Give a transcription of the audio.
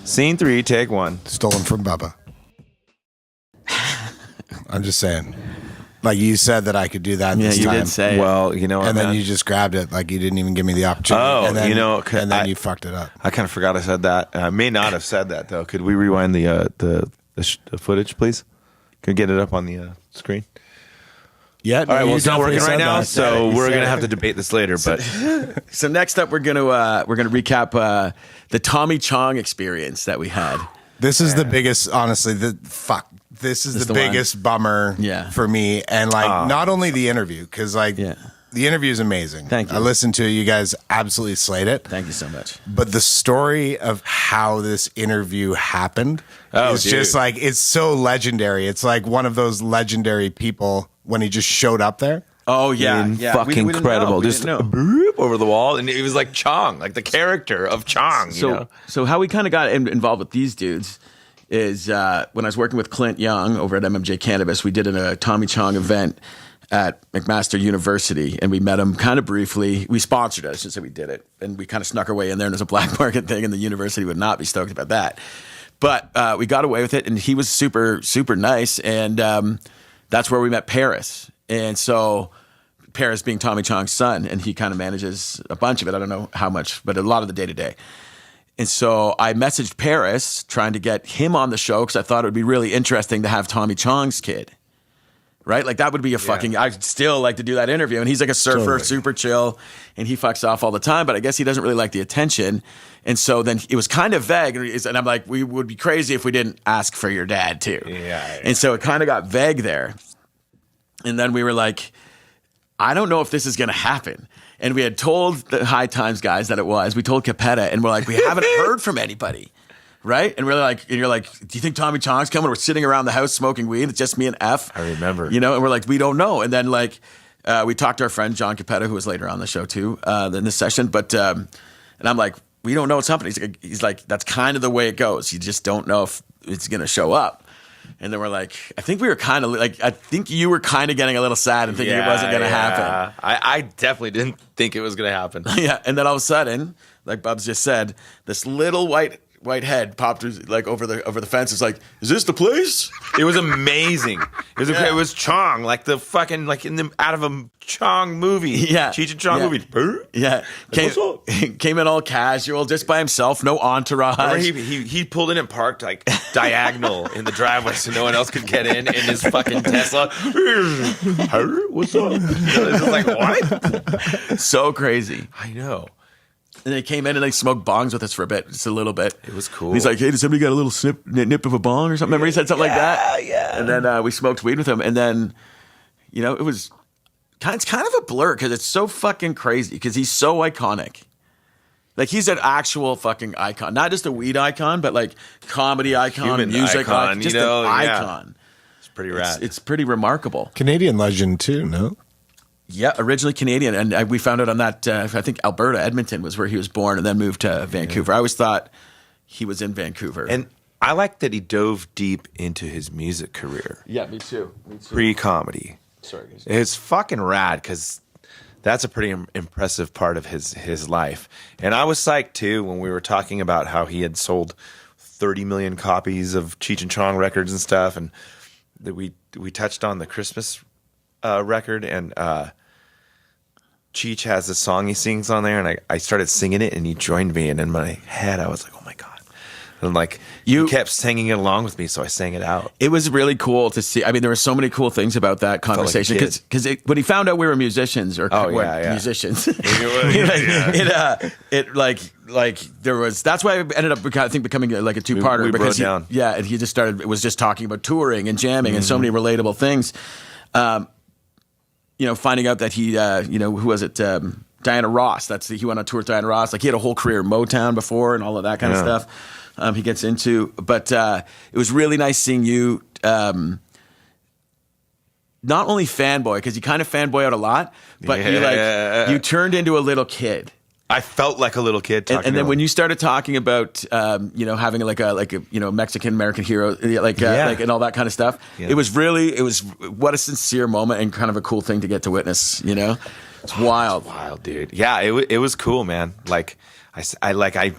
Scene 3, take 1. Stolen from Bubba. I'm just saying. Like you said that I could do that this time. You did say well, you know what, and then man? you just grabbed it. Like you didn't even give me the opportunity. Oh, and then, you know, and then you fucked it up. I kind of forgot I said that. I may not have said that, though. Could we rewind the footage, please? Could we get it up on the screen? Yeah. All right, well, it's not working right now, so we're going to have to it. debate this later. But So next up, we're gonna recap the Tommy Chong experience that we had. This is the biggest, honestly, this is the biggest bummer for me. And like, not only the interview, because like the interview is amazing. Thank you. I listened to it. You guys absolutely slayed it. Thank you so much. But the story of how this interview happened is just like, it's so legendary. It's like one of those legendary people when he just showed up there. Oh yeah, fucking incredible. Just boop over the wall, and it was like Chong, like the character of Chong. So how we kind of got involved with these dudes is when I was working with Clint Young over at MMJ Cannabis, we did a Tommy Chong event at McMaster University, and we met him kind of briefly. We sponsored it, I should say we did it, and we kind of snuck our way in there, and there's a black market thing, and the university would not be stoked about that. But we got away with it, and he was super, super nice, and that's where we met Paris. And so Paris being Tommy Chong's son, and he kind of manages a bunch of it. I don't know how much, but a lot of the day-to-day. And so I messaged Paris trying to get him on the show because I thought it would be really interesting to have Tommy Chong's kid. Right? Like that would be a fucking, I'd still like to do that interview. And he's like a surfer, super chill, and he fucks off all the time, but I guess he doesn't really like the attention. And so then it was kind of vague. And I'm like, we would be crazy if we didn't ask for your dad too. Yeah. And so it kind of got vague there. And then we were like, I don't know if this is going to happen. And we had told the High Times guys that it was. We told Capetta, and we're like, we haven't heard from anybody. Right? And we're like, and you're like, do you think Tommy Chong's coming? We're sitting around the house smoking weed. It's just me and F. I remember. You know, and we're like, we don't know. And then like, we talked to our friend John Capetta, who was later on the show too, in this session. But, and I'm like, we don't know what's happening. He's like, that's kind of the way it goes. You just don't know if it's going to show up. And then we're like, I think we were kind of like, I think you were kind of getting a little sad and thinking it wasn't going to happen. I definitely didn't think it was going to happen. Yeah. And then all of a sudden, like Bubs just said, this little white head popped like over the fence. It's like, is this the place? It was amazing. It was Chong, like the fucking out of a Chong movie. Yeah, Cheech and Chong movie. Yeah, came in all casual, just by himself, no entourage. Remember he pulled in and parked like diagonal in the driveway so no one else could get in his fucking Tesla. What's up? It was like, what? So crazy. I know. And they came in and they smoked bongs with us for a bit, just a little bit. It was cool. And he's like, hey, did somebody got a little nip of a bong or something? Remember he said something like that? Yeah. And then we smoked weed with him. And then, you know, it's kind of a blur because it's so fucking crazy because he's so iconic. Like he's an actual fucking icon. Not just a weed icon, but like comedy icon, human music icon. Just an icon. It's pretty rad. It's pretty remarkable. Canadian legend too, no? Yeah, originally Canadian, and we found out on that. I think Alberta, Edmonton was where he was born, and then moved to Vancouver. I always thought he was in Vancouver, and I like that he dove deep into his music career. Yeah, me too. Pre-comedy. Sorry, guys. It's fucking rad because that's a pretty impressive part of his life. And I was psyched too when we were talking about how he had sold 30 million copies of Cheech and Chong records and stuff, and that we touched on the Christmas record, and Cheech has a song he sings on there, and I started singing it, and he joined me, and in my head I was like, oh my God. And like you kept singing it along with me, so I sang it out. It was really cool to see. I mean, there were so many cool things about that conversation because when he found out we were musicians musicians, it like there was. That's why it ended up, I think, becoming like a two-parter because and he just started. It was just talking about touring and jamming and so many relatable things. You know, finding out that he, who was it? Diana Ross. He went on tour with Diana Ross. Like he had a whole career in Motown before and all of that kind of stuff. He gets into, but it was really nice seeing you. Not only fanboy, because you kind of fanboy out a lot, but you turned into a little kid. I felt like a little kid talking. And then when you started talking about, having like a Mexican American hero, and all that kind of stuff, it was what a sincere moment and kind of a cool thing to get to witness. You know, it's wild, dude. Yeah, it was cool, man. Like I